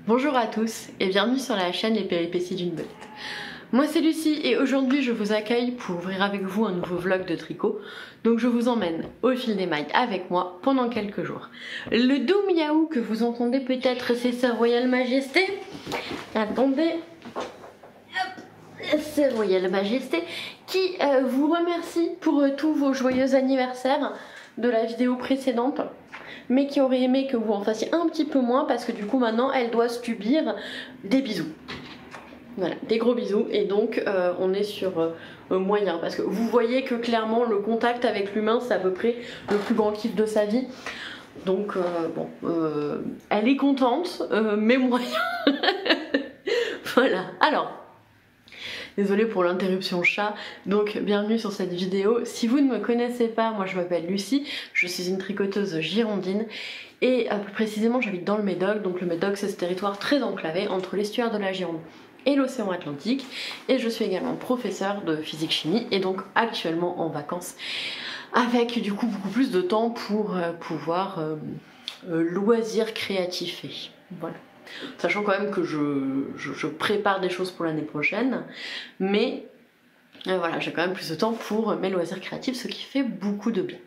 Bonjour à tous et bienvenue sur la chaîne Les Péripéties d'une Belette. Moi c'est Lucie et aujourd'hui je vous accueille pour ouvrir avec vous un nouveau vlog de tricot. Donc je vous emmène au fil des mailles avec moi pendant quelques jours. Le doux miaou que vous entendez peut-être, c'est sa Royale Majesté. Attendez, c'est Royale Majesté qui vous remercie pour tous vos joyeux anniversaires de la vidéo précédente, mais qui aurait aimé que vous en fassiez un petit peu moins parce que du coup maintenant elle doit subir des bisous. Voilà, des gros bisous, et donc on est sur moyen parce que vous voyez que clairement le contact avec l'humain c'est à peu près le plus grand kiff de sa vie. Donc bon, elle est contente, mais moyen. Voilà, alors désolée pour l'interruption chat, donc bienvenue sur cette vidéo. Si vous ne me connaissez pas, moi je m'appelle Lucie, je suis une tricoteuse girondine et plus précisément j'habite dans le Médoc. Donc le Médoc c'est ce territoire très enclavé entre l'estuaire de la Gironde et l'océan Atlantique, et je suis également professeure de physique-chimie et donc actuellement en vacances avec du coup beaucoup plus de temps pour pouvoir loisir créatif. Voilà. Sachant quand même que je prépare des choses pour l'année prochaine, mais voilà, j'ai quand même plus de temps pour mes loisirs créatifs, ce qui fait beaucoup de bien.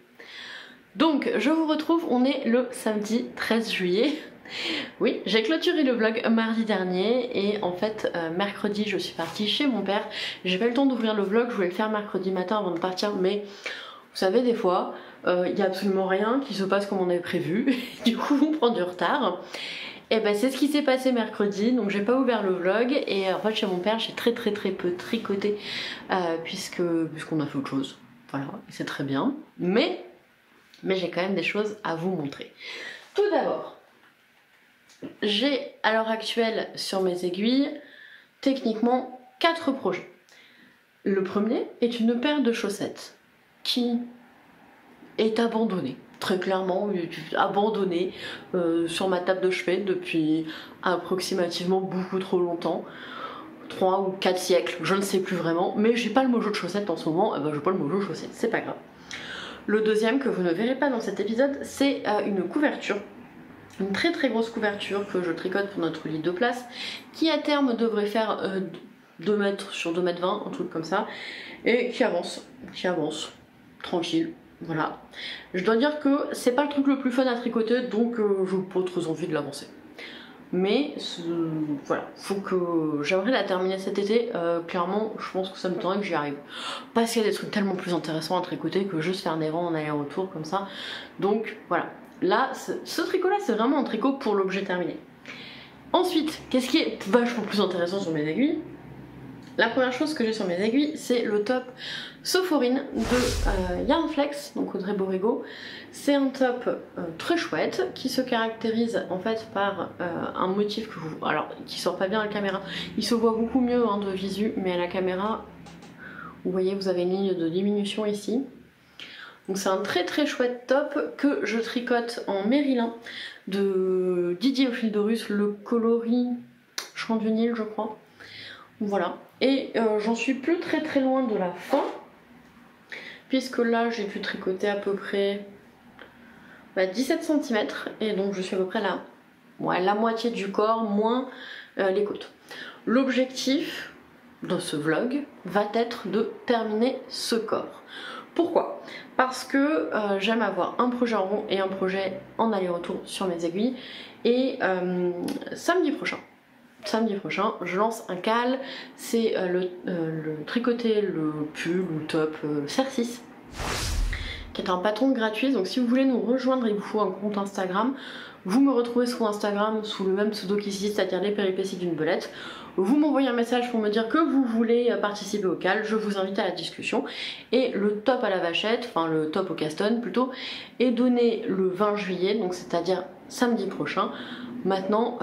Donc je vous retrouve, on est le samedi 13 juillet. Oui, j'ai clôturé le vlog mardi dernier et en fait mercredi je suis partie chez mon père. J'ai pas eu le temps d'ouvrir le vlog, je voulais le faire mercredi matin avant de partir, mais vous savez des fois il n'y a absolument rien qui se passe comme on avait prévu, du coup on prend du retard. Et ben c'est ce qui s'est passé mercredi, donc j'ai pas ouvert le vlog et en fait chez mon père j'ai très peu tricoté puisqu'on a fait autre chose. Voilà, c'est très bien, mais j'ai quand même des choses à vous montrer. Tout d'abord, j'ai à l'heure actuelle sur mes aiguilles techniquement 4 projets. Le premier est une paire de chaussettes qui est abandonnée, très clairement abandonnée sur ma table de chevet depuis approximativement beaucoup trop longtemps, 3 ou 4 siècles, je ne sais plus vraiment, mais j'ai pas le mojo de chaussettes en ce moment, et ben j'ai pas le mojo de chaussettes, c'est pas grave. Le deuxième que vous ne verrez pas dans cet épisode, c'est une couverture. Une très grosse couverture que je tricote pour notre lit de place, qui à terme devrait faire 2 mètres sur 2 mètres 20, un truc comme ça, et qui avance, tranquille, voilà. Je dois dire que c'est pas le truc le plus fun à tricoter, donc je n'ai pas trop envie de l'avancer. Mais voilà, faut que j'aimerais la terminer cet été, clairement je pense que ça me tendrait que j'y arrive. Parce qu'il y a des trucs tellement plus intéressants à tricoter que juste faire des rangs en aller-retour comme ça, donc voilà. Là, ce tricot là c'est vraiment un tricot pour l'objet terminé. Ensuite, qu'est-ce qui est vachement plus intéressant sur mes aiguilles? La première chose que j'ai sur mes aiguilles, c'est le top Sophoryne de Yarnflex, donc Audrey Borrego. C'est un top très chouette qui se caractérise en fait par un motif que vous... Alors, qui sort pas bien à la caméra, il se voit beaucoup mieux hein, de visu, mais à la caméra, vous voyez, vous avez une ligne de diminution ici. Donc c'est un très chouette top que je tricote en Mérylin de Didier au fil de russe, le coloris Champ du Nil je crois. Voilà, et j'en suis plus très loin de la fin, puisque là j'ai pu tricoter à peu près 17 cm, et donc je suis à peu près là, la moitié du corps moins les côtes. L'objectif de ce vlog va être de terminer ce corps. Pourquoi? Parce que j'aime avoir un projet en rond et un projet en aller-retour sur mes aiguilles, et samedi prochain, je lance un cal, c'est le tricoter le pull ou top Cercis, qui est un patron gratuit. Donc si vous voulez nous rejoindre, il vous faut un compte Instagram. Vous me retrouvez sur Instagram sous le même pseudo qu'ici, c'est-à-dire les péripéties d'une belette. Vous m'envoyez un message pour me dire que vous voulez participer au cal, je vous invite à la discussion. Et le top à la vachette, enfin le top au caston plutôt, est donné le 20 juillet, donc c'est-à-dire samedi prochain. Maintenant,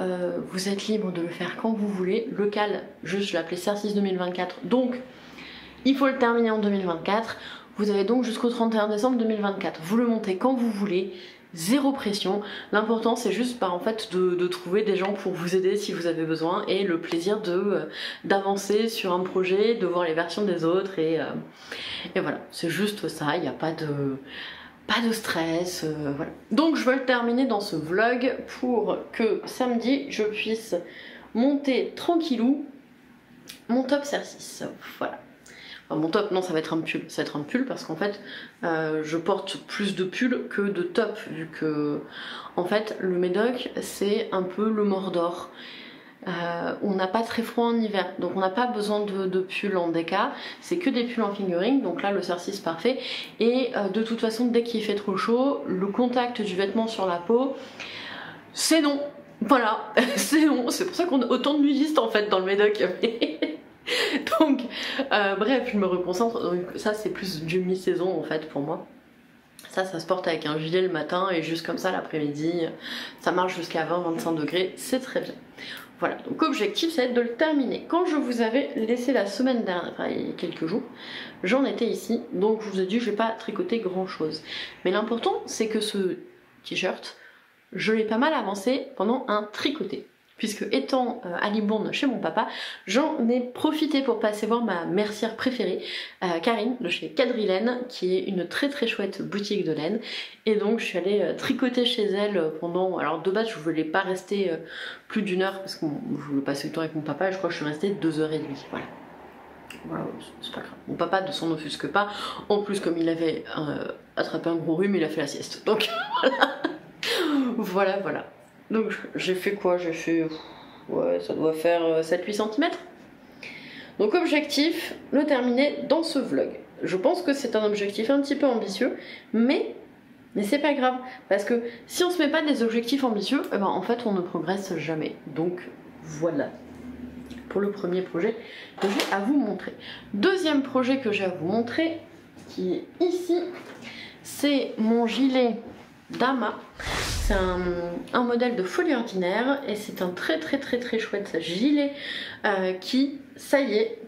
vous êtes libre de le faire quand vous voulez. Le cal, juste je l'appelais Cercis 2024, donc il faut le terminer en 2024. Vous avez donc jusqu'au 31 décembre 2024. Vous le montez quand vous voulez, zéro pression. L'important c'est juste en fait de trouver des gens pour vous aider si vous avez besoin, et le plaisir d'avancer sur un projet, de voir les versions des autres, et voilà, c'est juste ça, il n'y a pas de... pas de stress, voilà. Donc je vais le terminer dans ce vlog pour que samedi je puisse monter tranquillou mon top CR6, voilà. Enfin, mon top, non, ça va être un pull parce qu'en fait je porte plus de pulls que de top, vu que en fait le Médoc c'est un peu le Mordor. On n'a pas très froid en hiver, donc on n'a pas besoin de pulls en DK, c'est que des pulls en fingering, donc là le CR6 parfait, et de toute façon dès qu'il fait trop chaud, le contact du vêtement sur la peau, c'est non, voilà, c'est non, c'est pour ça qu'on a autant de nudistes en fait dans le Médoc. Donc bref, je me reconcentre, donc ça c'est plus du mi-saison en fait pour moi. Ça se porte avec un gilet le matin et juste comme ça l'après-midi, ça marche jusqu'à 20-25 degrés, c'est très bien. Voilà, donc objectif ça va être de le terminer. Quand je vous avais laissé la semaine dernière, enfin il y a quelques jours, j'en étais ici, donc je vous ai dit je vais pas tricoter grand chose. Mais l'important c'est que ce t-shirt, je l'ai pas mal avancé pendant un tricoté. Puisque étant à Libourne chez mon papa, j'en ai profité pour passer voir ma mercière préférée, Karine, de chez Quadrilaine, qui est une très très chouette boutique de laine. Et donc je suis allée tricoter chez elle pendant... Alors de base je voulais pas rester plus d'1 heure, parce que je voulais passer le temps avec mon papa, et je crois que je suis restée 2h30, voilà. Voilà, c'est pas grave. Mon papa ne s'en offusque pas, en plus comme il avait attrapé un gros rhume, il a fait la sieste. Donc voilà. Voilà. Donc j'ai fait quoi? J'ai fait... ouais, ça doit faire 7-8 cm. Donc objectif, le terminer dans ce vlog. Je pense que c'est un objectif un petit peu ambitieux, mais c'est pas grave. Parce que si on se met pas des objectifs ambitieux, eh ben, en fait on ne progresse jamais. Donc voilà. Pour le premier projet que j'ai à vous montrer. Deuxième projet que j'ai à vous montrer, qui est ici, c'est mon gilet Dama. C'est un modèle de folie ordinaire et c'est un très chouette gilet qui, ça y est,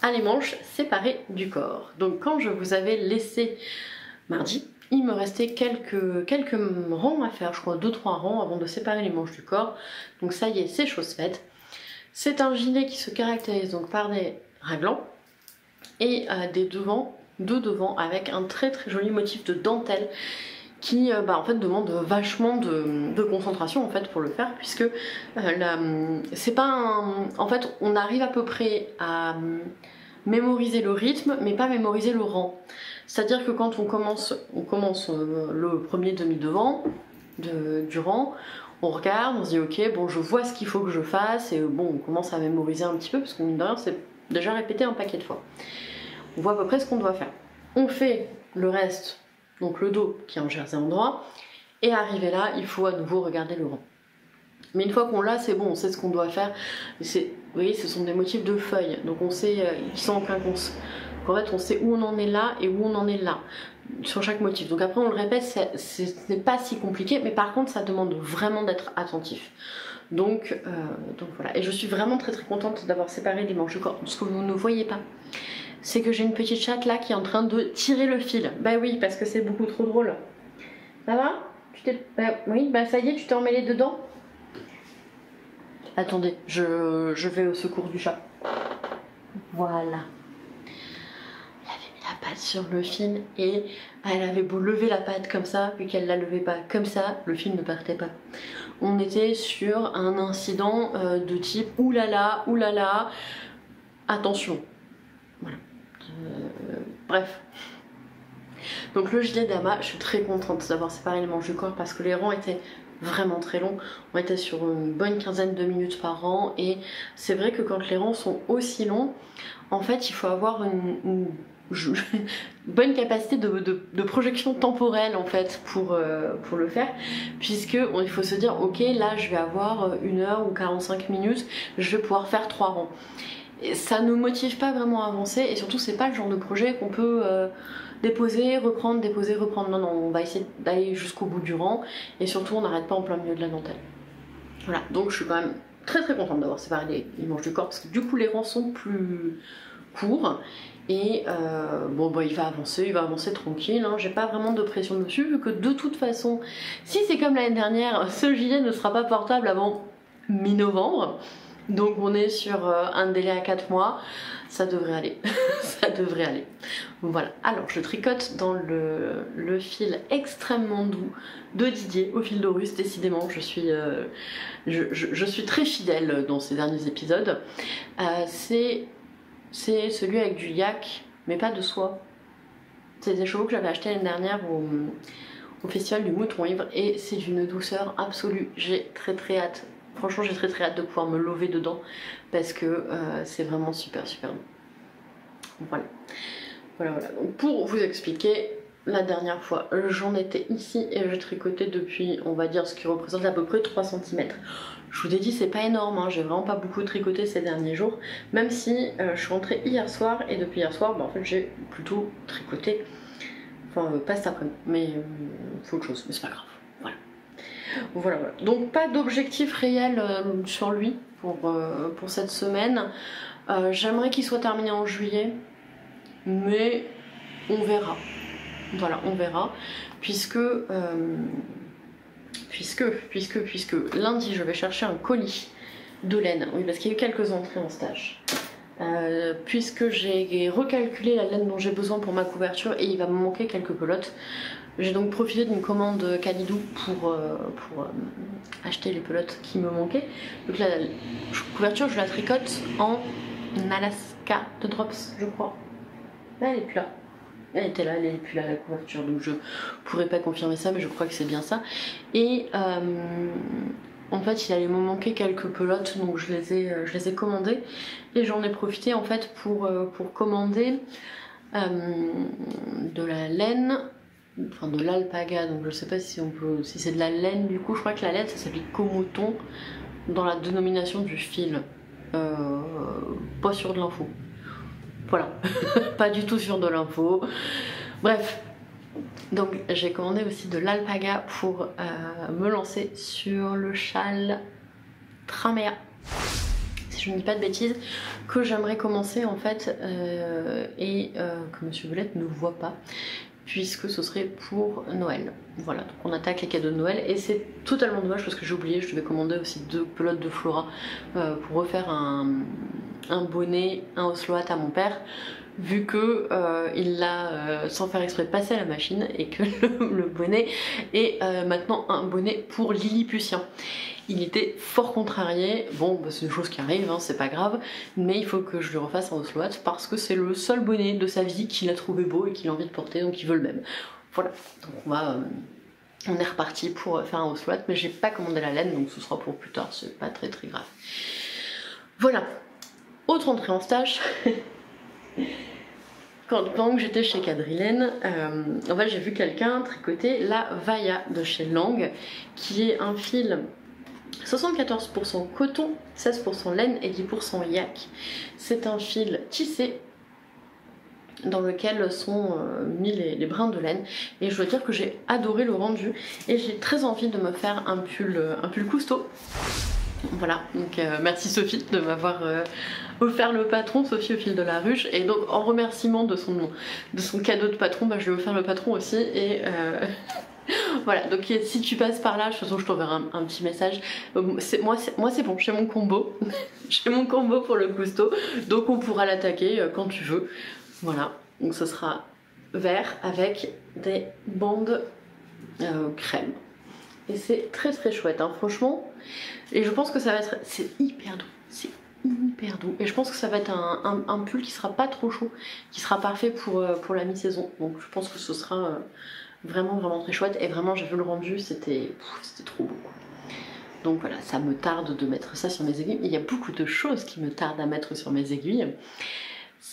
a les manches séparées du corps. Donc quand je vous avais laissé mardi, il me restait quelques rangs à faire, je crois 2-3 rangs avant de séparer les manches du corps. Donc ça y est, c'est chose faite. C'est un gilet qui se caractérise donc par des raglans et deux devants avec un très joli motif de dentelle qui en fait demande vachement de concentration en fait pour le faire, puisque c'est pas un... En fait on arrive à peu près à mémoriser le rythme mais pas mémoriser le rang. C'est à dire que quand on commence le premier demi-devant du rang, on regarde, on se dit ok bon je vois ce qu'il faut que je fasse, et bon on commence à mémoriser un petit peu parce que mine de rien c'est déjà répété un paquet de fois. On voit à peu près ce qu'on doit faire. On fait le reste, donc le dos qui est en jersey endroit, et arrivé là, il faut à nouveau regarder le rang. Mais une fois qu'on l'a, c'est bon, on sait ce qu'on doit faire. Vous voyez, ce sont des motifs de feuilles, donc on sait qu'ils sont en quinconce. En fait, on sait où on en est là et où on en est là, sur chaque motif. Donc après, on le répète, ce n'est pas si compliqué, mais par contre, ça demande vraiment d'être attentif. Donc voilà, et je suis vraiment très contente d'avoir séparé les manches du corps. Ce que vous ne voyez pas, c'est que j'ai une petite chatte là qui est en train de tirer le fil. Bah oui, parce que c'est beaucoup trop drôle. Ça va? Oui, bah ça y est, tu t'es emmêlé dedans? Attendez, je vais au secours du chat. Voilà. Elle avait mis la patte sur le fil et elle avait beau lever la patte comme ça, puis qu'elle la levait pas comme ça, le fil ne partait pas. On était sur un incident de type oulala, attention. Voilà. Bref. Donc le gilet Dama, je suis très contente d'avoir séparé les manches du corps parce que les rangs étaient vraiment très longs. On était sur une bonne quinzaine de minutes par rang, et c'est vrai que quand les rangs sont aussi longs, en fait il faut avoir une bonne capacité de projection temporelle en fait pour le faire, puisque il faut se dire ok là je vais avoir 1 heure ou 45 minutes, je vais pouvoir faire 3 rangs. Et ça ne motive pas vraiment à avancer, et surtout c'est pas le genre de projet qu'on peut déposer, reprendre, déposer, reprendre. Non, on va essayer d'aller jusqu'au bout du rang, et surtout on n'arrête pas en plein milieu de la dentelle. Voilà, donc je suis quand même très contente d'avoir séparé les manches du corps, parce que du coup les rangs sont plus courts, et bon bah il va avancer tranquille, hein. J'ai pas vraiment de pression dessus, vu que de toute façon, si c'est comme l'année dernière, ce gilet ne sera pas portable avant mi-novembre. Donc on est sur un délai à 4 mois, ça devrait aller, ça devrait aller. Voilà, alors je tricote dans le fil extrêmement doux de Didier, au fil d'Horus, décidément je suis très fidèle dans ces derniers épisodes. C'est celui avec du yak, mais pas de soie. C'est des chevaux que j'avais acheté l'année dernière au festival du Mouton Ivre et c'est d'une douceur absolue, j'ai très hâte. Franchement j'ai très hâte de pouvoir me lever dedans parce que c'est vraiment super bon. Voilà. Donc, pour vous expliquer, la dernière fois j'en étais ici et je tricotais depuis, on va dire, ce qui représente à peu près 3 cm. Je vous ai dit c'est pas énorme, hein, j'ai vraiment pas beaucoup tricoté ces derniers jours, même si je suis rentrée hier soir et depuis hier soir en fait j'ai plutôt tricoté, enfin pas cet après-midi, mais c'est autre chose, mais c'est pas grave. Voilà. Donc pas d'objectif réel sur lui pour cette semaine. J'aimerais qu'il soit terminé en juillet, mais on verra. Voilà, on verra. Puisque lundi je vais chercher un colis de laine. Oui, parce qu'il y a eu quelques entrées en stage. Puisque j'ai recalculé la laine dont j'ai besoin pour ma couverture et il va me manquer quelques pelotes. J'ai donc profité d'une commande Calidou pour acheter les pelotes qui me manquaient. Donc la couverture je la tricote en Alaska de Drops, je crois. Là elle est plus là. Elle était là, elle est plus là la couverture, donc je pourrais pas confirmer ça, mais je crois que c'est bien ça. Et en fait il allait me manquer quelques pelotes, donc je les ai commandées et j'en ai profité en fait pour commander de la laine, enfin de l'alpaga, donc je sais pas si c'est de la laine, du coup je crois que la laine ça s'appelle comoton dans la dénomination du fil, pas sûr de l'info. Voilà, pas du tout sûr de l'info. Bref, donc j'ai commandé aussi de l'alpaga pour me lancer sur le châle Tramea, si je ne dis pas de bêtises, que j'aimerais commencer en fait et que Monsieur Belette ne voit pas, puisque ce serait pour Noël. Voilà, donc on attaque les cadeaux de Noël et c'est totalement dommage parce que j'ai oublié, je devais commander aussi 2 pelotes de Flora pour refaire un bonnet, un osloat à mon père, vu que il l'a sans faire exprès passé à la machine et que le bonnet est maintenant un bonnet pour Lilliputien. Il était fort contrarié, bon bah, c'est une chose qui arrive, hein, c'est pas grave, mais il faut que je lui refasse un osloat parce que c'est le seul bonnet de sa vie qu'il a trouvé beau et qu'il a envie de porter, donc il veut le même. Voilà, donc on est reparti pour faire un osloat, mais j'ai pas commandé la laine, donc ce sera pour plus tard, c'est pas très grave. Voilà. Autre entrée en stage, pendant que j'étais chez Quadrilène, en fait j'ai vu quelqu'un tricoter la Vaya de chez Lang, qui est un fil 74% coton, 16% laine et 10% yak. C'est un fil tissé dans lequel sont mis les brins de laine et je dois dire que j'ai adoré le rendu et j'ai très envie de me faire un pull cousteau. Voilà, donc merci Sophie de m'avoir offert le patron, Sophie au fil de la ruche, et donc en remerciement de son cadeau de patron, bah, je lui ai offert le patron aussi et voilà, donc si tu passes par là, de toute façon je t'enverrai un petit message. Moi c'est bon, j'ai mon combo, j'ai mon combo pour le cousteau, donc on pourra l'attaquer quand tu veux. Voilà, donc ce sera vert avec des bandes crème. Et c'est très chouette, hein, franchement. Et je pense que ça va être... C'est hyper doux. C'est hyper doux. Et je pense que ça va être un pull qui sera pas trop chaud, qui sera parfait pour la mi-saison. Donc je pense que ce sera vraiment très chouette. Et vraiment, j'ai vu le rendu, c'était trop beau. Donc voilà, ça me tarde de mettre ça sur mes aiguilles. Il y a beaucoup de choses qui me tardent à mettre sur mes aiguilles.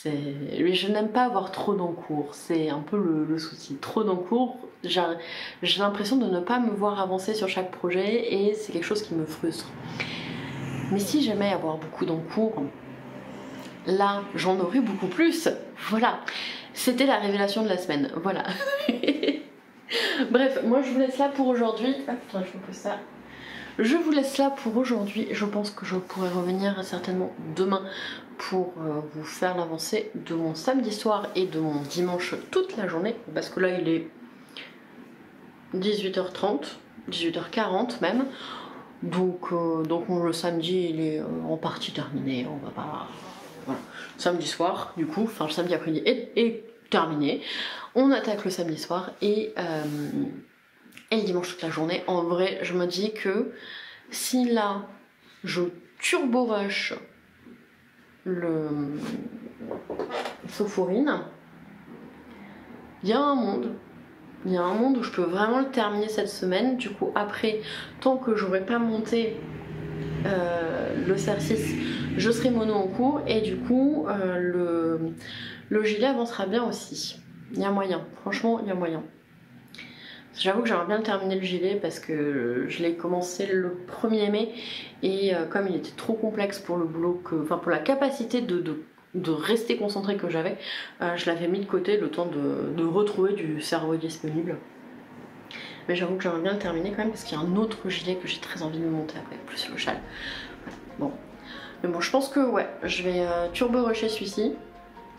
Je n'aime pas avoir trop d'encours, c'est un peu le souci. Trop d'encours, j'ai l'impression de ne pas me voir avancer sur chaque projet et c'est quelque chose qui me frustre. Mais si j'aimais avoir beaucoup d'encours, là j'en aurais beaucoup plus. Voilà, c'était la révélation de la semaine. Voilà. Bref, moi je vous laisse là pour aujourd'hui. Attends, je fais ça. Je vous laisse là pour aujourd'hui. Je pense que je pourrai revenir certainement demain pour vous faire l'avancée de mon samedi soir et de mon dimanche toute la journée. Parce que là il est 18h30, 18h40 même. Donc le samedi il est en partie terminé, on va pas... Voilà. Samedi soir du coup, enfin le samedi après-midi est terminé. On attaque le samedi soir et le dimanche toute la journée. En vrai je me dis que si là je turbo rush le Sophoryne, il y a un monde. Il y a un monde où je peux vraiment le terminer cette semaine. Du coup, après, tant que j'aurai pas monté le CR6, je serai mono en cours. Et du coup, le gilet avancera bien aussi. Il y a moyen. Franchement, il y a moyen. J'avoue que j'aimerais bien terminer le gilet parce que je l'ai commencé le 1er mai. Et comme il était trop complexe pour le boulot, pour la capacité de rester concentré que j'avais, je l'avais mis de côté le temps de retrouver du cerveau disponible. Mais j'avoue que j'aimerais bien le terminer quand même parce qu'il y a un autre gilet que j'ai très envie de monter après, plus le châle. Voilà. Bon. Mais bon, je pense que ouais, je vais turbo rusher celui-ci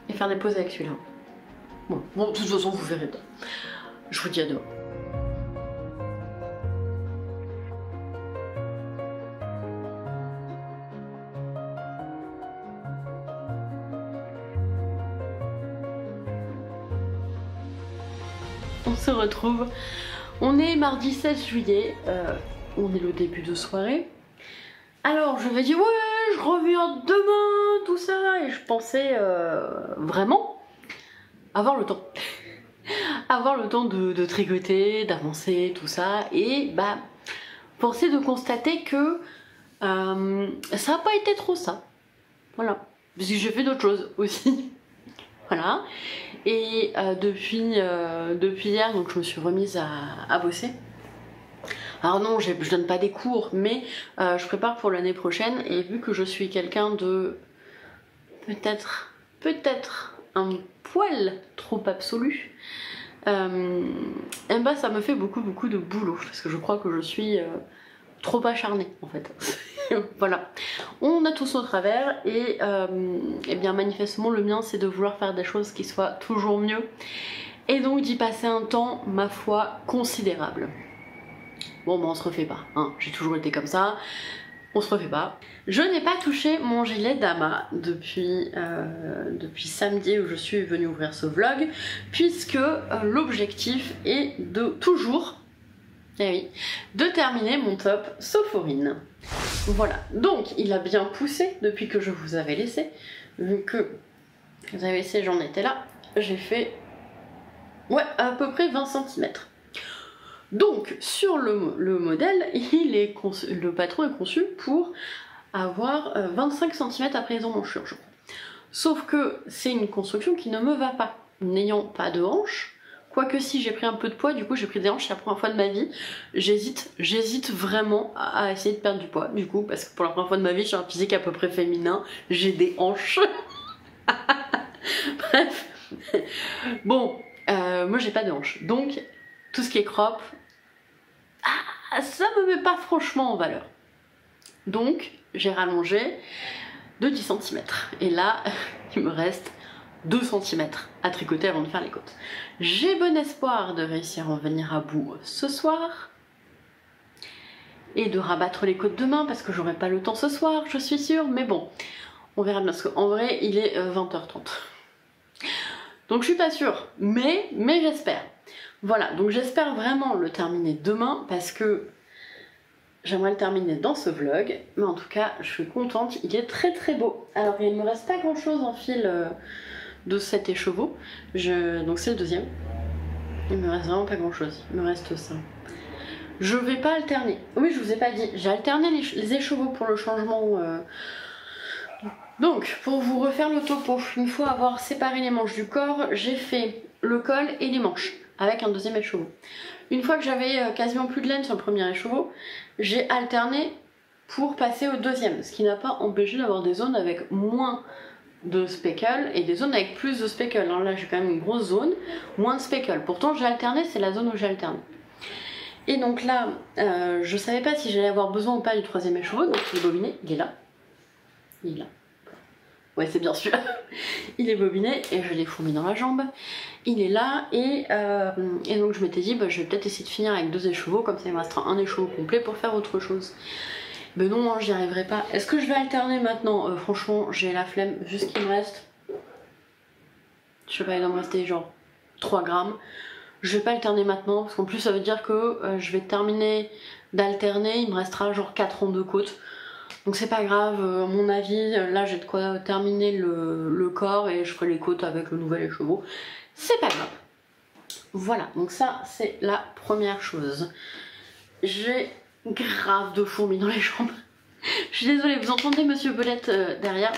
et faire des pauses avec celui-là. Bon, de toute façon, vous verrez bien. Je vous dis à demain. On se retrouve, on est mardi 16 juillet, on est le début de soirée. Alors je vais dire ouais je reviens demain, tout ça, et je pensais vraiment avoir le temps. Avoir le temps de tricoter, d'avancer, tout ça, et bah forcer de constater que ça n'a pas été trop ça. Voilà, parce que j'ai fait d'autres choses aussi. Voilà. Et depuis hier, donc je me suis remise à bosser. Alors non, je donne pas des cours, mais je prépare pour l'année prochaine. Et vu que je suis quelqu'un de peut-être un poil trop absolu, et bah ça me fait beaucoup de boulot parce que je crois que je suis trop acharnée en fait. Voilà, on a tous nos travers et bien manifestement le mien c'est de vouloir faire des choses qui soient toujours mieux et donc d'y passer un temps, ma foi, considérable. Bon bah on se refait pas, hein. J'ai toujours été comme ça, on se refait pas. Je n'ai pas touché mon gilet Dama depuis samedi où je suis venue ouvrir ce vlog, puisque l'objectif est de toujours, eh oui, de terminer mon top Sophoryne. Voilà, donc il a bien poussé depuis que je vous avais laissé, vu que vous avez laissé, j'en étais là, j'ai fait ouais, à peu près 20 cm. Donc sur le modèle, le patron est conçu pour avoir 25 cm après les emmanchure, je crois. Sauf que c'est une construction qui ne me va pas, n'ayant pas de hanches. Quoique si, j'ai pris un peu de poids, du coup j'ai pris des hanches, c'est la première fois de ma vie. J'hésite vraiment à essayer de perdre du poids, du coup, parce que pour la première fois de ma vie, j'ai un physique à peu près féminin, j'ai des hanches. Bref. Bon, moi j'ai pas de hanches, donc tout ce qui est crop, ça me met pas franchement en valeur. Donc j'ai rallongé de 10 cm. Et là, il me reste 2 cm à tricoter avant de faire les côtes. J'ai bon espoir de réussir à en venir à bout ce soir et de rabattre les côtes demain parce que j'aurai pas le temps ce soir, je suis sûre, mais bon, on verra bien parce qu'en vrai il est 20h30. Donc je suis pas sûre, mais j'espère. Voilà, donc j'espère vraiment le terminer demain parce que j'aimerais le terminer dans ce vlog, mais en tout cas je suis contente, il est très beau. Alors il ne me reste pas grand chose en fil de cet écheveau, donc c'est le deuxième. Il me reste vraiment pas grand chose, il me reste ça. Je vais pas alterner, oui je vous ai pas dit, j'ai alterné les écheveaux pour le changement. Donc pour vous refaire le topo, une fois avoir séparé les manches du corps, j'ai fait le col et les manches avec un deuxième écheveau. Une fois que j'avais quasiment plus de laine sur le premier écheveau, j'ai alterné pour passer au deuxième, ce qui n'a pas empêché d'avoir des zones avec moins de speckle et des zones avec plus de speckle. Alors là j'ai quand même une grosse zone, moins de speckle. Pourtant j'ai alterné, c'est la zone où j'ai alterné. Et donc là, je savais pas si j'allais avoir besoin ou pas du troisième écheveau, donc je l'ai bobiné, il est là. Il est là. Ouais, c'est bien celui-là. Il est bobiné et je l'ai fourmi dans la jambe. Il est là et donc je m'étais dit bah, je vais peut-être essayer de finir avec 2 écheveaux, comme ça il me restera un écheveau complet pour faire autre chose. Mais non, hein, j'y arriverai pas. Est-ce que je vais alterner maintenant? Franchement, j'ai la flemme. Vu ce qu'il me reste, je sais pas, il doit me rester genre 3 grammes. Je vais pas alterner maintenant parce qu'en plus ça veut dire que je vais terminer d'alterner. Il me restera genre 4 ronds de côte. Donc c'est pas grave, à mon avis, là j'ai de quoi terminer le corps et je ferai les côtes avec le nouvel écheveau. C'est pas grave. Voilà, donc ça c'est la première chose. J'ai grave de fourmis dans les jambes. Je suis désolée, vous entendez Monsieur Belette derrière,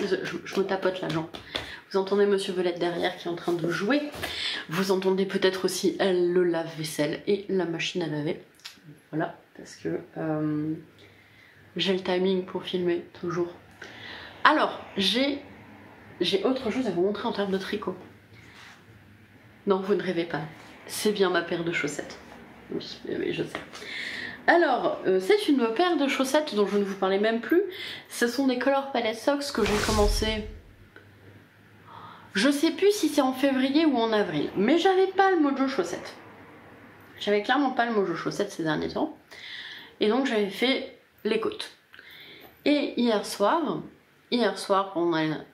je me tapote la jambe. Vous entendez Monsieur Belette derrière qui est en train de jouer. Vous entendez peut-être aussi le lave-vaisselle et la machine à laver. Voilà, parce que j'ai le timing pour filmer, toujours. Alors, j'ai autre chose à vous montrer en termes de tricot. Non, vous ne rêvez pas. C'est bien ma paire de chaussettes. Oui, je sais. Alors, c'est une paire de chaussettes dont je ne vous parlais même plus. Ce sont des Color Palette Socks que j'ai commencé... Je sais plus si c'est en février ou en avril. Mais j'avais pas le mojo chaussettes. J'avais clairement pas le mojo chaussettes ces derniers temps. Et donc j'avais fait les côtes. Et hier soir on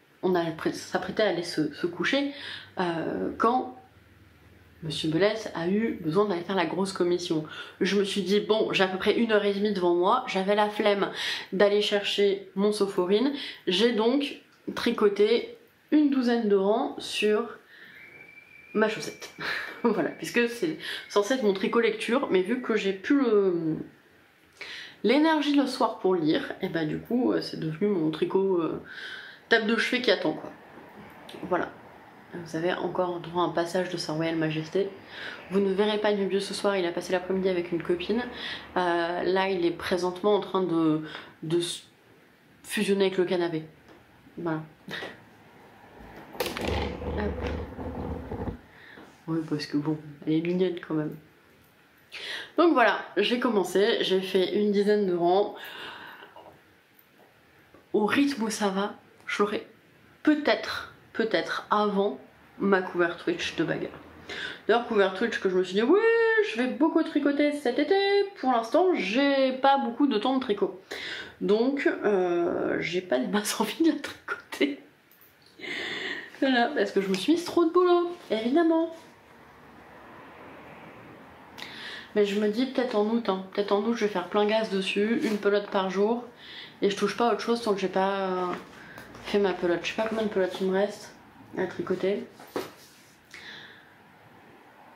s'apprêtait à aller se coucher quand Monsieur Belette a eu besoin d'aller faire la grosse commission. Je me suis dit bon, j'ai à peu près 1h30 devant moi, j'avais la flemme d'aller chercher mon Sophoryne, j'ai donc tricoté une 12aine de rangs sur ma chaussette. Voilà, puisque c'est censé être mon tricot lecture, mais vu que j'ai plus l'énergie le soir pour lire, et bah du coup c'est devenu mon tricot table de chevet qui attend quoi. Voilà. Vous avez encore droit à un passage de Sa Royale Majesté. Vous ne verrez pas Nubius ce soir, il a passé l'après-midi avec une copine. Là il est présentement en train de fusionner avec le canapé. Voilà. Oui parce que bon, elle est mignonne quand même. Donc voilà, j'ai commencé, j'ai fait une 10aine de rangs. Au rythme où ça va, je l'aurai peut-être avant ma couvert Twitch de bagarre. D'ailleurs couvert Twitch que je me suis dit oui, je vais beaucoup tricoter cet été. Pour l'instant, j'ai pas beaucoup de temps de tricot. Donc j'ai pas des masses envie de la tricoter. Voilà, parce que je me suis mise trop de boulot, évidemment. Mais je me dis peut-être en août, hein. Peut-être en août je vais faire plein gaz dessus, une pelote par jour. Et je touche pas à autre chose tant que j'ai pas fait ma pelote. Je sais pas combien de pelotes il me reste à tricoter.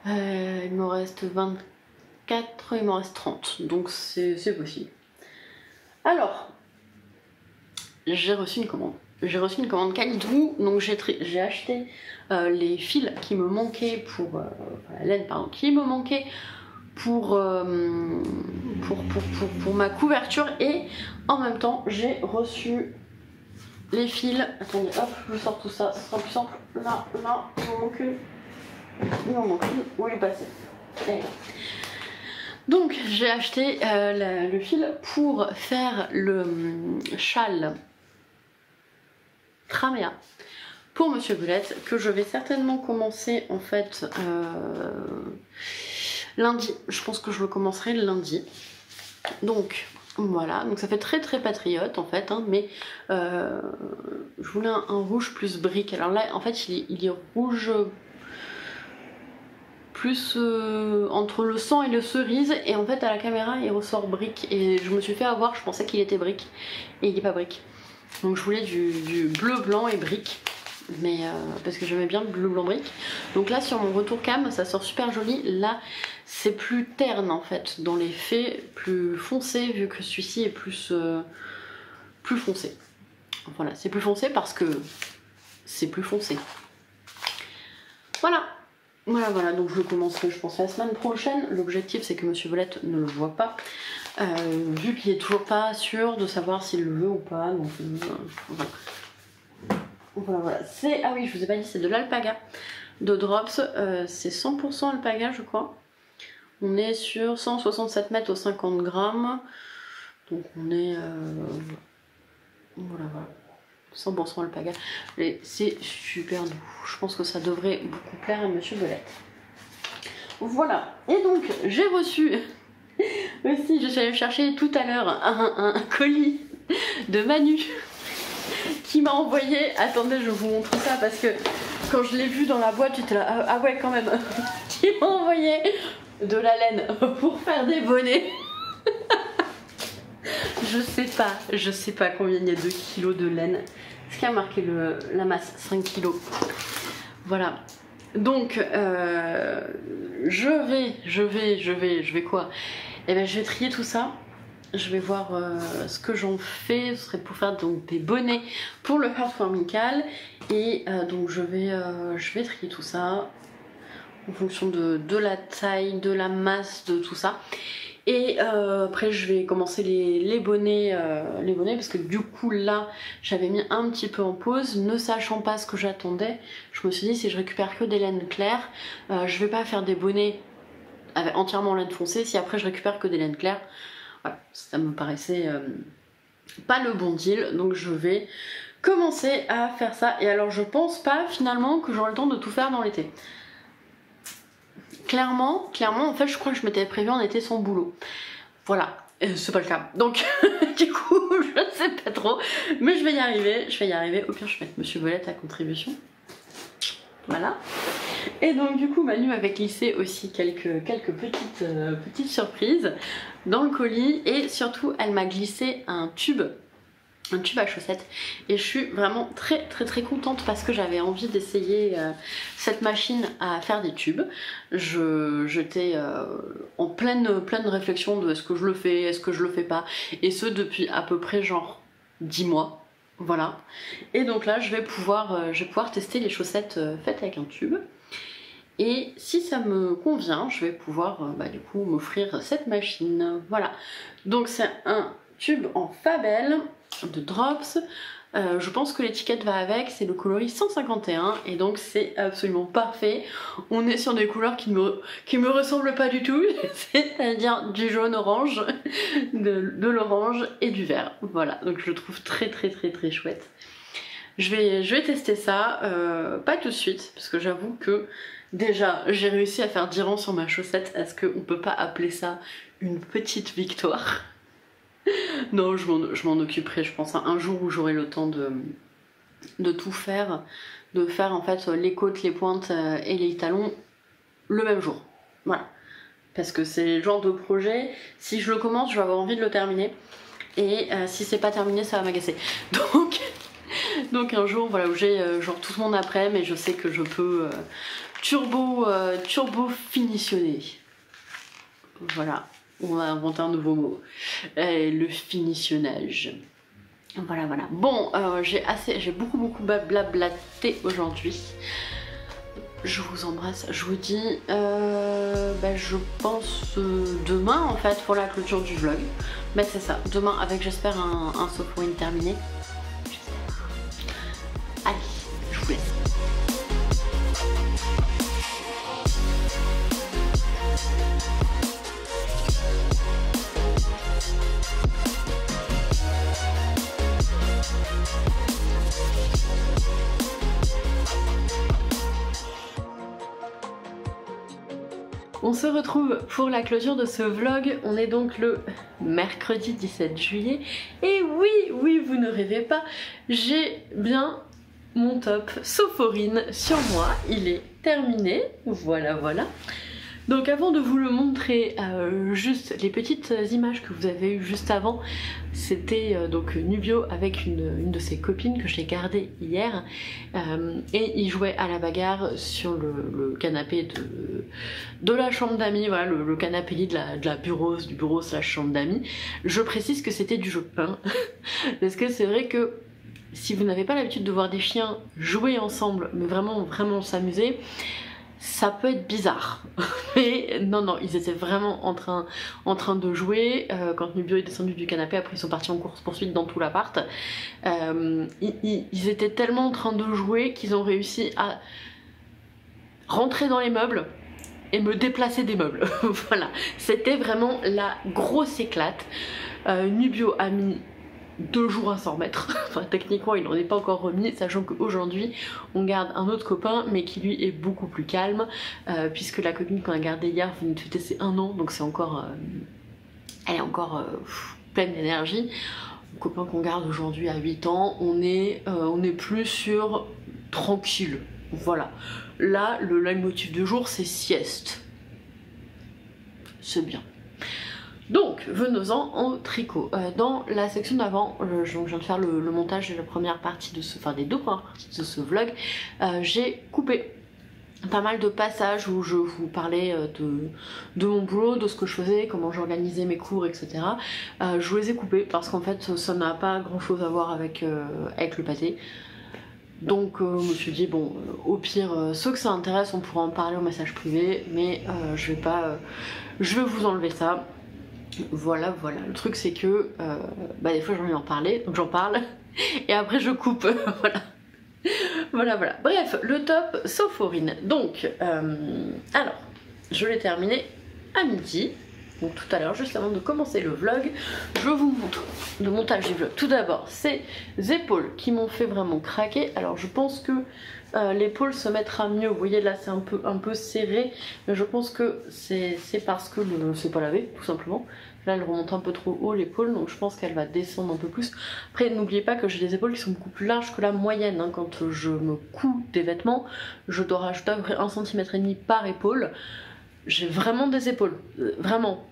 Il me reste 24, il m'en reste 30. Donc c'est possible. Alors, j'ai reçu une commande. J'ai reçu une commande Calidou, donc j'ai acheté les fils qui me manquaient pour... la laine, pardon, qui me manquait pour ma couverture, et en même temps j'ai reçu les fils. Attendez, hop, je sors tout ça, ce sera plus simple. Là, il m'en manque une. Il m'en manque une. Où il est passé? Donc j'ai acheté le fil pour faire le châle Tramea pour Monsieur Belette, que je vais certainement commencer en fait lundi. Je pense que je le commencerai le lundi. Donc voilà, donc ça fait très patriote en fait, hein, mais je voulais un rouge plus brique. Alors là en fait il est rouge plus entre le sang et le cerise, et en fait à la caméra il ressort brique, et je me suis fait avoir, je pensais qu'il était brique et il n'est pas brique. Donc je voulais du bleu, blanc et brique, mais parce que j'aimais bien le bleu, blanc, brique. Donc là sur mon retour cam ça sort super joli. Là c'est plus terne en fait, dans les faits plus foncé, vu que celui-ci est plus foncé. Voilà, c'est plus foncé parce que c'est plus foncé. Voilà. Voilà, donc je le commencerai je pense la semaine prochaine. L'objectif c'est que Monsieur Belette ne le voit pas, vu qu'il est toujours pas sûr de savoir s'il le veut ou pas. Donc voilà. C'est, ah oui, je vous ai pas dit, c'est de l'alpaga de Drops, c'est 100% alpaga je crois. On est sur 167 mètres aux 50 grammes, donc on est voilà. 100% alpaga. Et c'est super doux. Je pense que ça devrait beaucoup plaire à Monsieur Belette. Voilà. Et donc, j'ai reçu aussi, je suis allée chercher tout à l'heure un colis de Manu qui m'a envoyé. Attendez, je vous montre ça parce que quand je l'ai vu dans la boîte, j'étais là, ah ouais, quand même. Qui m'a envoyé de la laine pour faire des bonnets. Je sais pas combien il y a de kilos de laine. Est-ce qu'il y a marqué la masse? 5 kilos. Voilà. Donc, je vais quoi? Eh ben, je vais trier tout ça. Je vais voir ce que j'en fais. Ce serait pour faire donc des bonnets pour le Heartwarming Call. Et donc, je vais trier tout ça en fonction de la taille, de la masse, de tout ça. Et après je vais commencer les bonnets parce que du coup là j'avais mis un petit peu en pause, ne sachant pas ce que j'attendais. Je me suis dit si je récupère que des laines claires, je vais pas faire des bonnets avec entièrement laine foncée si après je récupère que des laines claires. Voilà, ça me paraissait pas le bon deal, donc je vais commencer à faire ça. Et alors je pense pas finalement que j'aurai le temps de tout faire dans l'été. Clairement, en fait, je crois que je m'étais prévu en été sans boulot. Voilà, c'est pas le cas. Donc, du coup, je ne sais pas trop. Mais je vais y arriver. Au pire, je vais mettre Monsieur Belette à contribution. Voilà. Et donc, du coup, Manu avait glissé aussi quelques petites surprises dans le colis. Et surtout, elle m'a glissé un tube à chaussettes, et je suis vraiment très contente parce que j'avais envie d'essayer cette machine à faire des tubes. J'étais en pleine réflexion de est-ce que je le fais, est-ce que je le fais pas, et ce depuis à peu près genre 10 mois. Voilà. Et donc là je vais pouvoir tester les chaussettes faites avec un tube. Et si ça me convient, je vais pouvoir du coup m'offrir cette machine. Voilà. Donc c'est un tube en Fabel de Drops. Je pense que l'étiquette va avec, c'est le coloris 151 et donc c'est absolument parfait. On est sur des couleurs qui me ressemblent pas du tout, c'est-à-dire du jaune orange, de l'orange et du vert. Voilà, donc je le trouve très chouette. Je vais tester ça, pas tout de suite, parce que j'avoue que déjà j'ai réussi à faire 10 rangs sur ma chaussette. Est-ce qu'on peut pas appeler ça une petite victoire? Non, je m'en occuperai, je pense, un jour où j'aurai le temps de tout faire, de faire en fait les côtes, les pointes et les talons le même jour. Voilà. Parce que c'est le genre de projet, si je le commence, je vais avoir envie de le terminer. Et si c'est pas terminé, ça va m'agacer. Donc un jour, voilà, où j'ai genre tout mon après, mais je sais que je peux turbo finitionner. Voilà. On va inventer un nouveau mot. Le finitionnage. Voilà. Bon, j'ai beaucoup blablaté aujourd'hui. Je vous embrasse. Je vous dis, je pense demain en fait pour la clôture du vlog. Mais c'est ça. Demain avec j'espère un soft-win terminé. Allez, je vous laisse. On se retrouve pour la clôture de ce vlog. On est donc le mercredi 17 juillet. Et oui, vous ne rêvez pas, j'ai bien mon top Sophorin sur moi. Il est terminé, voilà. Donc avant de vous le montrer, juste les petites images que vous avez eues juste avant, c'était donc Nubio avec une de ses copines que j'ai gardée hier, et il jouait à la bagarre sur le canapé de la chambre d'amis, voilà, le canapé lit du bureau slash chambre d'amis. Je précise que c'était du jeu, hein, parce que c'est vrai que si vous n'avez pas l'habitude de voir des chiens jouer ensemble, mais vraiment s'amuser, ça peut être bizarre. Mais non, ils étaient vraiment en train de jouer. Quand Nubio est descendu du canapé, après ils sont partis en course-poursuite dans tout l'appart. Ils étaient tellement en train de jouer qu'ils ont réussi à rentrer dans les meubles et me déplacer des meubles. Voilà, c'était vraiment la grosse éclate. Nubio a mis 2 jours à s'en remettre. Enfin techniquement il n'en est pas encore remis, sachant qu'aujourd'hui on garde un autre copain mais qui lui est beaucoup plus calme, puisque la copine qu'on a gardée hier venait de fêter ses 1 an, donc c'est encore elle est encore pleine d'énergie. Le copain qu'on garde aujourd'hui à 8 ans, on est plus sur tranquille, voilà. Là le leitmotiv du jour c'est sieste, c'est bien. Donc, venons-en au tricot. Dans la section d'avant, je viens de faire le montage de la première partie de ce, enfin des 2 premières parties de ce vlog, j'ai coupé pas mal de passages où je vous parlais de mon boulot, de ce que je faisais, comment j'organisais mes cours, etc. Je vous les ai coupés parce qu'en fait ça n'a pas grand chose à voir avec le pâté. Donc je me suis dit bon, au pire, ceux que ça intéresse on pourra en parler au message privé, mais je vais vous enlever ça. Voilà, le truc c'est que des fois j'ai envie d'en parler, donc j'en parle et après je coupe. Voilà. Bref, le top sauf Aurine. Donc alors je l'ai terminé à midi, donc tout à l'heure, juste avant de commencer le vlog. Je vous montre le montage du vlog. Tout d'abord ces épaules qui m'ont fait vraiment craquer. Alors je pense que l'épaule se mettra mieux. Vous voyez là c'est un peu serré, mais je pense que c'est parce que c'est pas lavé tout simplement. Là elle remonte un peu trop haut l'épaule, donc je pense qu'elle va descendre un peu plus. Après n'oubliez pas que j'ai des épaules qui sont beaucoup plus larges que la moyenne, hein. Quand je me couds des vêtements, je dois rajouter à peu près 1,5 cm par épaule. J'ai vraiment des épaules, vraiment.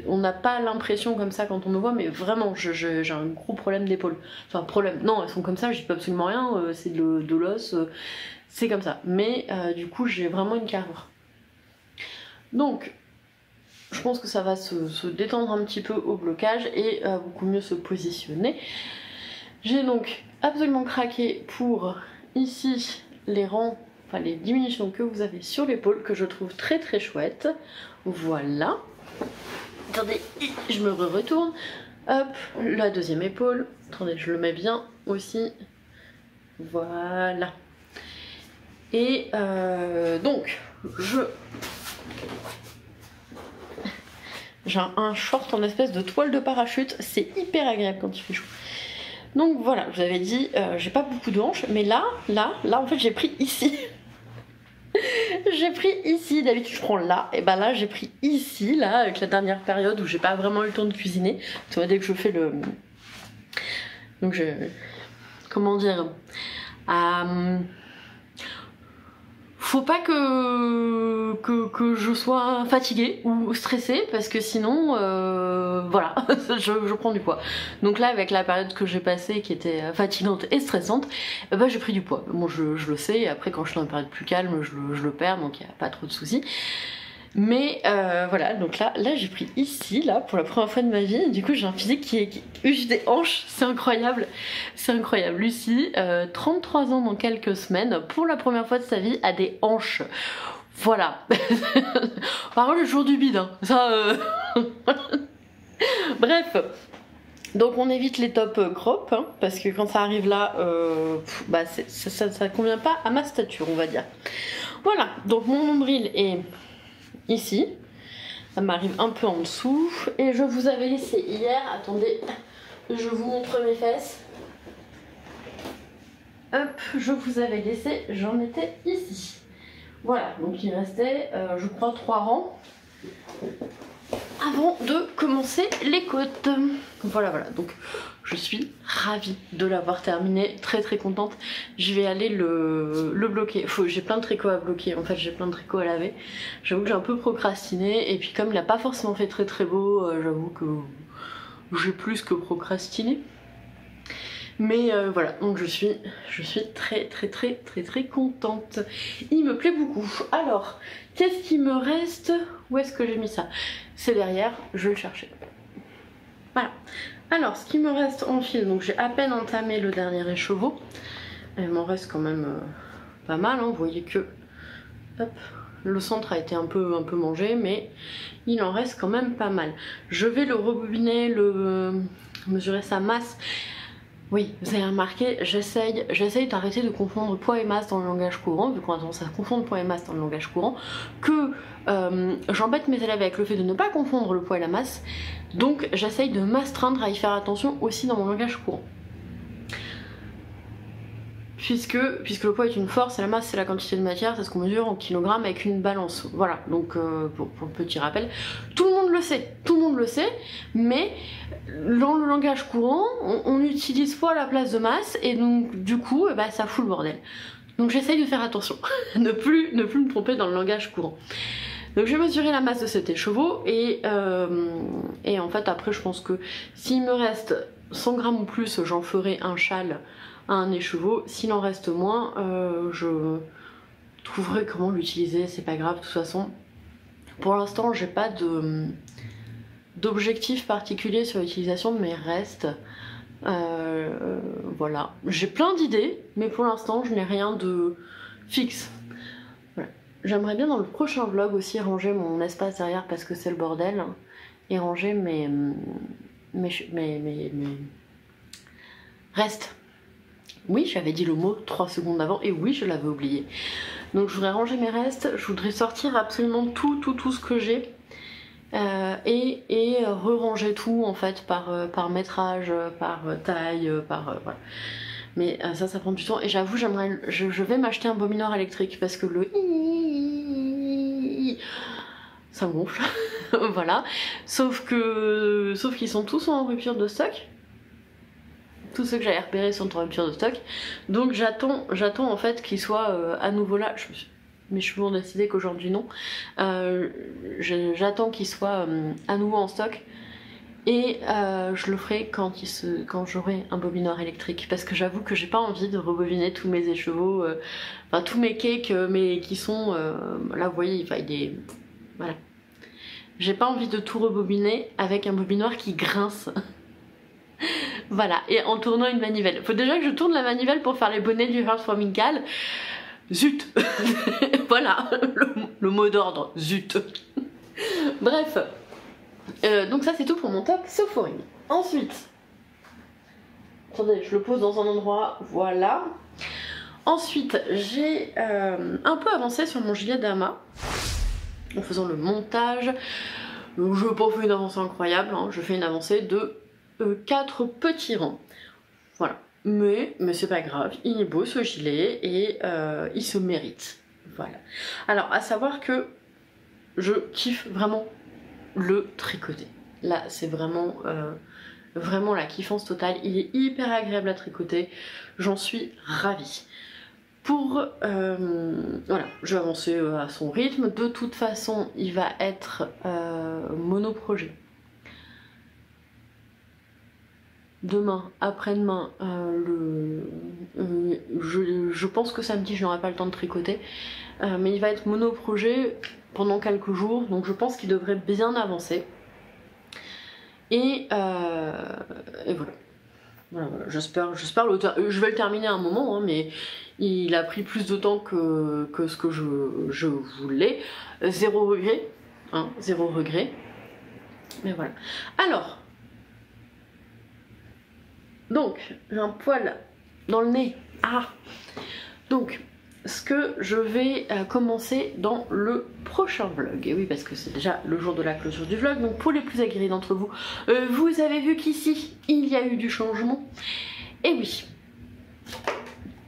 On n'a pas l'impression comme ça quand on me voit, mais vraiment j'ai un gros problème d'épaule. Enfin problème, non elles sont comme ça, je dis pas absolument rien, c'est de l'os, c'est comme ça. Mais du coup j'ai vraiment une carrure. Donc je pense que ça va se détendre un petit peu au blocage et beaucoup mieux se positionner. J'ai donc absolument craqué pour ici les rangs, enfin les diminutions que vous avez sur l'épaule, que je trouve très chouette. Voilà. Attendez, je me retourne. Hop, la deuxième épaule. Attendez, je le mets bien aussi. Voilà. Et donc, j'ai un short en espèce de toile de parachute. C'est hyper agréable quand il fait chaud. Donc voilà, je vous avais dit, j'ai pas beaucoup de hanches, mais là, en fait, j'ai pris ici. J'ai pris ici, d'habitude je prends là, et bah là j'ai pris ici, là, avec la dernière période où j'ai pas vraiment eu le temps de cuisiner. Tu vois, dès que je fais le... Donc je... Comment dire, faut pas que je sois fatiguée ou stressée, parce que sinon voilà, je prends du poids. Donc là avec la période que j'ai passée qui était fatigante et stressante, j'ai pris du poids. Bon je le sais, et après quand je suis dans une période plus calme je le perds, donc il n'y a pas trop de soucis. Mais voilà, donc là j'ai pris ici, là, pour la première fois de ma vie. Du coup j'ai un physique qui j'ai des hanches, c'est incroyable. C'est incroyable. Lucie, 33 ans dans quelques semaines, pour la première fois de sa vie, a des hanches. Voilà. Par contre, le jour du bide, hein. Ça... Bref. Donc on évite les top crop, hein, parce que quand ça arrive là, ça convient pas à ma stature, on va dire. Voilà, donc mon nombril est... ici, ça m'arrive un peu en dessous, et je vous avais laissé hier, attendez, je vous montre mes fesses, hop, je vous avais laissé, j'en étais ici, voilà, donc il restait, je crois, 3 rangs, avant de commencer les côtes. Voilà, donc je suis ravie de l'avoir terminé, très contente. Je vais aller le bloquer. J'ai plein de tricots à bloquer, en fait j'ai plein de tricots à laver. J'avoue que j'ai un peu procrastiné, et puis comme il n'a pas forcément fait très beau, j'avoue que j'ai plus que procrastiné. Mais voilà, donc je suis très contente. Il me plaît beaucoup. Alors, qu'est-ce qui me reste? Où est-ce que j'ai mis ça? C'est derrière, je vais le chercher. Voilà. Alors, ce qui me reste en fil, donc j'ai à peine entamé le dernier écheveau. Il m'en reste quand même pas mal, hein. Vous voyez que hop, le centre a été un peu mangé, mais il en reste quand même pas mal. Je vais le rebobiner, mesurer sa masse. Oui, vous avez remarqué, j'essaye d'arrêter de confondre poids et masse dans le langage courant, vu qu'on a tendance à confondre poids et masse dans le langage courant, que j'embête mes élèves avec le fait de ne pas confondre le poids et la masse, donc j'essaye de m'astreindre à y faire attention aussi dans mon langage courant. Puisque le poids est une force et la masse c'est la quantité de matière, c'est ce qu'on mesure en kilogrammes avec une balance. Voilà, donc pour le petit rappel, tout le monde le sait, mais dans le langage courant, on utilise poids à la place de masse et donc du coup ça fout le bordel. Donc j'essaye de faire attention, ne plus me tromper dans le langage courant. Donc je vais mesurer la masse de cet écheveau et en fait après je pense que s'il me reste 100 grammes ou plus, j'en ferai un châle à un écheveau. S'il en reste moins, je trouverai comment l'utiliser, c'est pas grave de toute façon. Pour l'instant j'ai pas d'objectif particulier sur l'utilisation de mes restes. Voilà, j'ai plein d'idées, mais pour l'instant je n'ai rien de fixe. Voilà. J'aimerais bien dans le prochain vlog aussi ranger mon espace derrière parce que c'est le bordel, et ranger mes restes. Oui, j'avais dit le mot 3 secondes avant et oui, je l'avais oublié. Donc je voudrais ranger mes restes, je voudrais sortir absolument tout ce que j'ai et re-ranger tout en fait par métrage, par taille, voilà. Mais ça prend du temps et j'avoue je vais m'acheter un bobineur électrique parce que le ça me gonfle. Voilà. Sauf qu'ils sont tous en rupture de stock. Tous ceux que j'avais repérés sont en rupture de stock, donc j'attends en fait qu'ils soient à nouveau là. Mais je suis bon décidée qu'aujourd'hui non. J'attends qu'ils soient à nouveau en stock et je le ferai quand j'aurai un bobineur électrique, parce que j'avoue que j'ai pas envie de rebobiner tous mes écheveaux, enfin tous mes cakes, mais qui sont là vous voyez, voilà. J'ai pas envie de tout rebobiner avec un bobinoir qui grince. Voilà, et en tournant une manivelle. Faut déjà que je tourne la manivelle pour faire les bonnets du Heartwarming Cal. Zut. Voilà, le mot d'ordre, zut. Bref, donc ça c'est tout pour mon top Sophoring. Ensuite, attendez, je le pose dans un endroit, voilà. Ensuite, j'ai un peu avancé sur mon gilet d'amas en faisant le montage. Donc je n'ai pas fait une avancée incroyable, hein. Je fais une avancée de 4 petits rangs, voilà, mais c'est pas grave, il est beau ce gilet et il se mérite, voilà. Alors à savoir que je kiffe vraiment le tricoter, là c'est vraiment la kiffance totale, il est hyper agréable à tricoter, j'en suis ravie. Voilà, je vais avancer à son rythme, de toute façon il va être monoprojet. Demain, après-demain, je pense que samedi je n'aurai pas le temps de tricoter, mais il va être monoprojet pendant quelques jours, donc je pense qu'il devrait bien avancer. Et voilà, j'espère je vais le terminer à un moment, hein, mais il a pris plus de temps que ce que je voulais. Zéro regret, hein, zéro regret. Mais voilà. Alors. Donc, j'ai un poil dans le nez. Ah. Donc, ce que je vais commencer dans le prochain vlog. Et oui, parce que c'est déjà le jour de la clôture du vlog. Donc, pour les plus aguerris d'entre vous, vous avez vu qu'ici, il y a eu du changement. Et oui.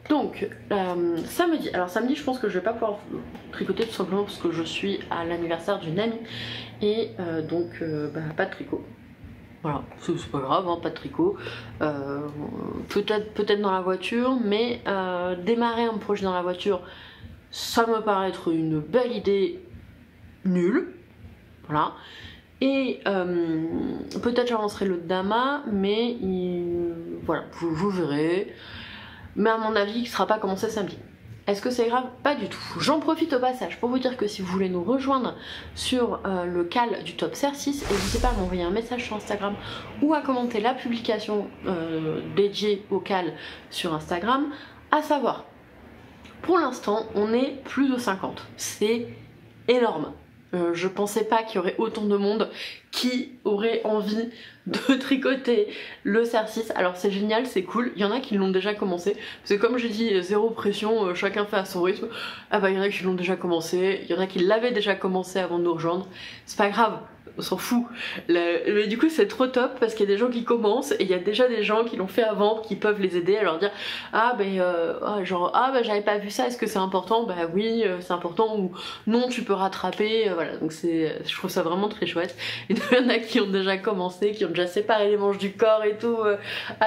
Donc, samedi. Alors, samedi, je pense que je vais pas pouvoir tricoter tout simplement parce que je suis à l'anniversaire d'une amie. Et donc, pas de tricot. Voilà, c'est pas grave, hein, pas de tricot. Peut-être dans la voiture, mais démarrer un projet dans la voiture, ça me paraît être une belle idée nulle. Voilà. Et peut-être j'avancerai le Dama, mais voilà, vous verrez. Mais à mon avis, il ne sera pas commencé samedi. Est-ce que c'est grave? Pas du tout. J'en profite au passage pour vous dire que si vous voulez nous rejoindre sur le cal du top CR6, n'hésitez pas à m'envoyer un message sur Instagram ou à commenter la publication dédiée au cal sur Instagram. À savoir, pour l'instant, on est plus de 50. C'est énorme. Je pensais pas qu'il y aurait autant de monde qui aurait envie de tricoter le cercis. Alors c'est génial, c'est cool, il y en a qui l'ont déjà commencé, parce que comme j'ai dit, zéro pression, chacun fait à son rythme. Ah bah il y en a qui l'ont déjà commencé, il y en a qui l'avaient déjà commencé avant de nous rejoindre, c'est pas grave, on s'en fout. Mais du coup c'est trop top parce qu'il y a des gens qui commencent et il y a déjà des gens qui l'ont fait avant qui peuvent les aider à leur dire ah bah j'avais pas vu ça, est-ce que c'est important? Bah oui c'est important, ou non tu peux rattraper, voilà. Donc je trouve ça vraiment très chouette. Et il y en a qui ont déjà commencé, qui ont déjà séparé les manches du corps et tout,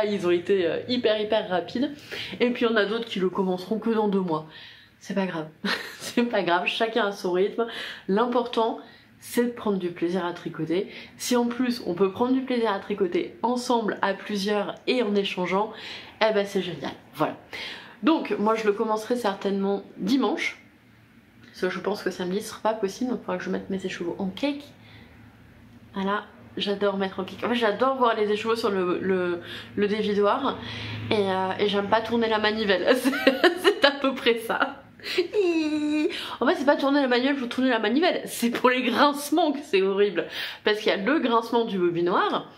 ils ont été hyper rapides. Et puis il y en a d'autres qui le commenceront que dans 2 mois. C'est pas grave, c'est pas grave, chacun a son rythme. L'important c'est de prendre du plaisir à tricoter. Si en plus on peut prendre du plaisir à tricoter ensemble, à plusieurs et en échangeant, eh ben c'est génial. Voilà. Donc moi je le commencerai certainement dimanche, parce que je pense que samedi ce sera pas possible, donc il faudra que je mette mes écheveaux en cake. Voilà, j'adore mettre en cake. En fait j'adore voir les écheveaux sur le dévidoir, et j'aime pas tourner la manivelle. C'est à peu près ça. En fait c'est pas tourner la manivelle pour tourner la manivelle, c'est pour les grincements que c'est horrible, parce qu'il y a le grincement du bobinoir,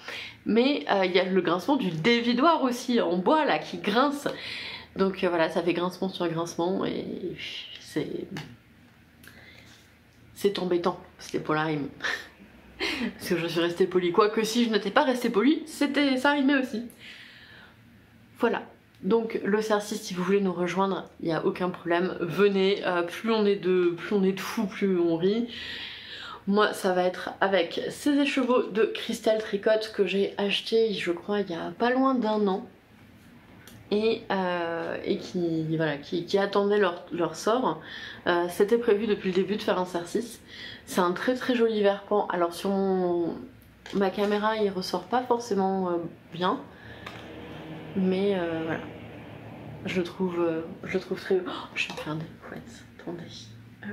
mais il y a le grincement du dévidoir aussi en bois là qui grince, donc voilà, ça fait grincement sur grincement et c'est embêtant. C'était pour la rime parce que je suis restée polie, quoique si je n'étais pas restée polie ça rimait aussi. Voilà. Donc le cercis, si vous voulez nous rejoindre, il n'y a aucun problème, venez, plus on est de fous, plus on rit. Moi ça va être avec ces écheveaux de Crystal Tricot que j'ai acheté je crois il y a pas loin d'1 an, et qui attendaient leur sort. C'était prévu depuis le début de faire un cercis. C'est un très joli verpan, alors sur ma caméra il ressort pas forcément bien, mais voilà, je le trouve très... Oh, je vais me faire des couettes, attendez. Hop.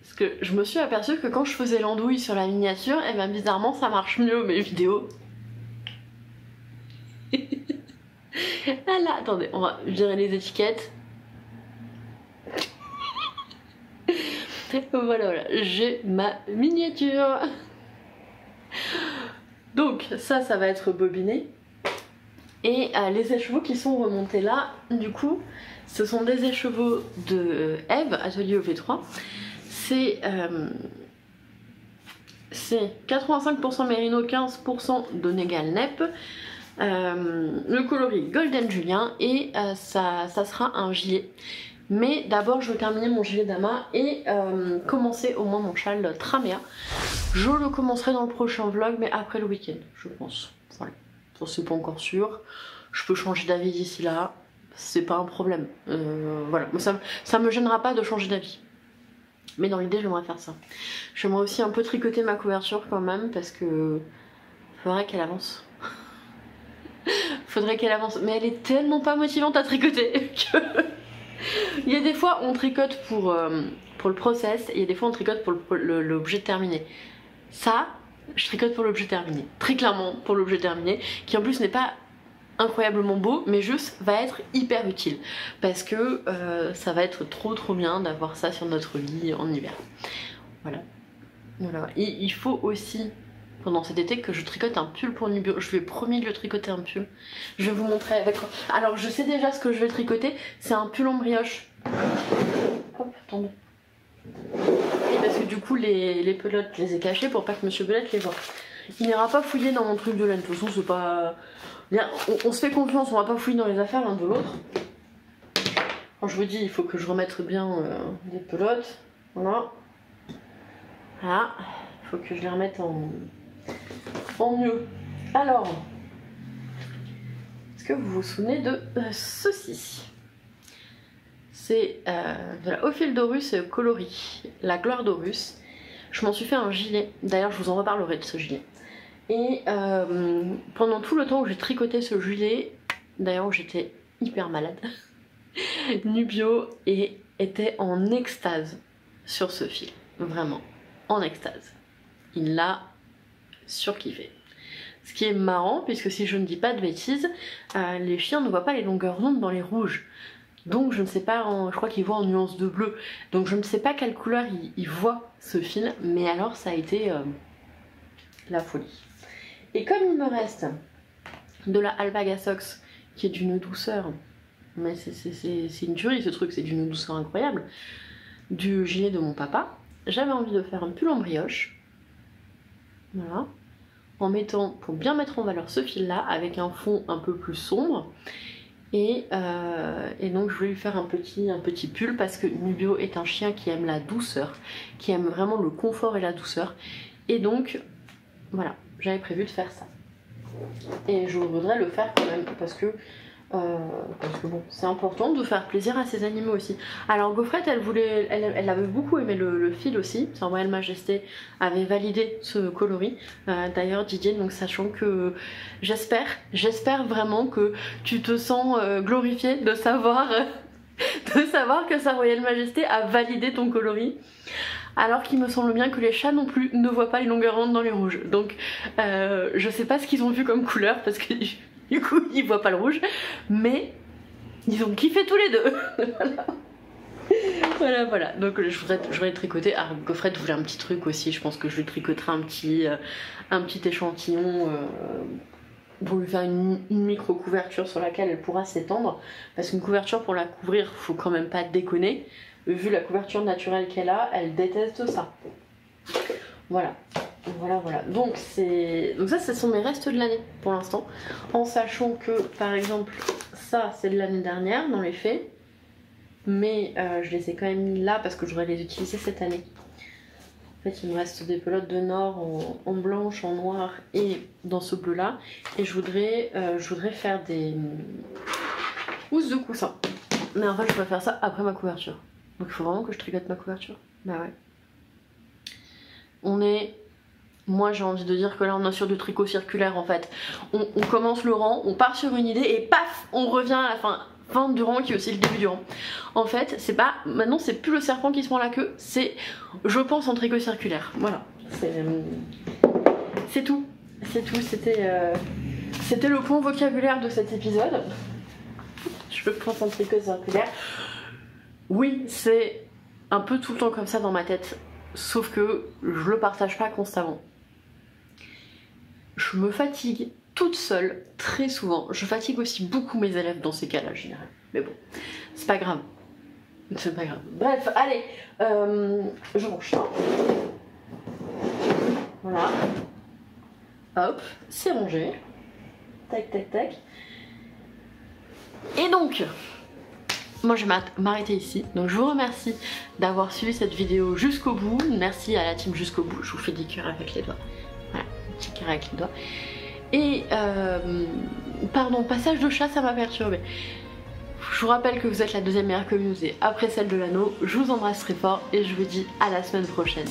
Parce que je me suis aperçue que quand je faisais l'andouille sur la miniature, et ben bizarrement ça marche mieux mes vidéos. Ah là, attendez, on va virer les étiquettes. Voilà, j'ai ma miniature. Donc ça va être bobiné. Et les écheveaux qui sont remontés là, du coup, ce sont des écheveaux de Eve, Atelier OV3. C'est 85% Mérino, 15% Donegal Nep. Le coloris Golden Julien, et ça sera un gilet. Mais d'abord je veux terminer mon gilet d'amas et commencer au moins mon châle Tramea. Je le commencerai dans le prochain vlog, mais après le week-end je pense. Voilà, c'est pas encore sûr, je peux changer d'avis d'ici là, c'est pas un problème. Voilà, ça me gênera pas de changer d'avis, mais dans l'idée j'aimerais faire ça. J'aimerais aussi un peu tricoter ma couverture quand même, parce que faudrait qu'elle avance. Faudrait qu'elle avance, mais elle est tellement pas motivante à tricoter que... Il y a des fois on tricote pour le process, et il y a des fois on tricote pour l'objet terminé. Ça, je tricote pour l'objet terminé, très clairement pour l'objet terminé, qui en plus n'est pas incroyablement beau, mais juste va être hyper utile, parce que ça va être trop bien d'avoir ça sur notre lit en hiver. Voilà. Et il faut aussi, pendant cet été, que je tricote un pull pour Nubio. Je lui ai promis de lui tricoter un pull. Je vais vous montrer avec quoi. Alors je sais déjà ce que je vais tricoter, c'est un pull en brioche. Hop, attendez. Et parce que du coup les pelotes, je les ai cachées pour pas que Monsieur Belette les voit. Il n'ira pas fouiller dans mon truc de laine, de toute façon c'est pas... On se fait confiance, on va pas fouiller dans les affaires l'un de l'autre. Quand je vous dis, il faut que je remette bien des pelotes. Voilà. Voilà. Il faut que je les remette en mieux. Alors, est-ce que vous vous souvenez de ceci? C'est de la Ophildorus coloris, la gloire d'Horus. Je m'en suis fait un gilet, d'ailleurs je vous en reparlerai de ce gilet. Et pendant tout le temps où j'ai tricoté ce gilet, d'ailleurs j'étais hyper malade, Nubio était en extase sur ce fil, vraiment en extase. Il l'a surkiffé. Ce qui est marrant, puisque si je ne dis pas de bêtises, les chiens ne voient pas les longueurs d'onde dans les rouges. Donc je ne sais pas, je crois qu'il voit en nuance de bleu, donc je ne sais pas quelle couleur il voit ce fil, mais alors ça a été la folie. Et comme il me reste de la Alpaga Socks qui est d'une douceur, mais c'est une tuerie ce truc, c'est d'une douceur incroyable, du gilet de mon papa, j'avais envie de faire un pull en brioche, voilà, en mettant, pour bien mettre en valeur ce fil là, avec un fond un peu plus sombre, et donc je voulais lui faire un petit pull parce que Nubio est un chien qui aime la douceur, qui aime vraiment le confort et la douceur, et donc voilà, j'avais prévu de faire ça. Et je voudrais le faire quand même parce que bon, c'est important de faire plaisir à ses animaux aussi. Alors Gaufrette, elle avait beaucoup aimé le fil aussi. Sa Royale Majesté avait validé ce coloris. D'ailleurs Didier, donc sachant que j'espère vraiment que tu te sens glorifié de savoir que Sa Royale Majesté a validé ton coloris. Alors qu'il me semble bien que les chats non plus ne voient pas les longueurs rondes dans les rouges. Donc je sais pas ce qu'ils ont vu comme couleur parce que du coup ils voient pas le rouge, mais ils ont kiffé tous les deux. Voilà. Donc je voudrais tricoter. Ah, Gaufrette voulait un petit truc aussi, je pense que je lui tricoterai un petit échantillon pour lui faire une micro couverture sur laquelle elle pourra s'étendre, parce qu'une couverture pour la couvrir, faut quand même pas déconner. Vu la couverture naturelle qu'elle a, elle déteste ça. Voilà. Donc ça, ce sont mes restes de l'année pour l'instant. En sachant que, par exemple, ça, c'est de l'année dernière dans les faits. Mais je les ai quand même mis là parce que je voudrais les utiliser cette année. En fait, il me reste des pelotes de Nord en blanche, en noir et dans ce bleu-là. Et je voudrais faire des housses de coussin. Mais en fait, je pourrais faire ça après ma couverture. Donc il faut vraiment que je tricote ma couverture. Bah ouais. Moi j'ai envie de dire que là on est sur du tricot circulaire en fait. On commence le rang, on part sur une idée et paf, on revient à la fin du rang qui est aussi le début du rang. En fait, maintenant c'est plus le serpent qui se prend la queue, c'est je pense en tricot circulaire. Voilà. C'est tout. C'était le point vocabulaire de cet épisode. Je pense en tricot circulaire. Oui, c'est un peu tout le temps comme ça dans ma tête, sauf que je le partage pas constamment. Je me fatigue toute seule très souvent. Je fatigue aussi beaucoup mes élèves dans ces cas-là, en général. Mais bon, c'est pas grave. C'est pas grave. Bref, allez, je range ça. Voilà. Hop, c'est rangé. Tac, tac, tac. Et donc... moi je vais m'arrêter ici, donc je vous remercie d'avoir suivi cette vidéo jusqu'au bout, merci à la team jusqu'au bout, je vous fais des cœurs avec les doigts, voilà, petit cœur avec les doigts, et pardon, passage de chat ça m'a perturbé. Je vous rappelle que vous êtes la deuxième meilleure communauté après celle de l'anneau, je vous embrasse très fort et je vous dis à la semaine prochaine.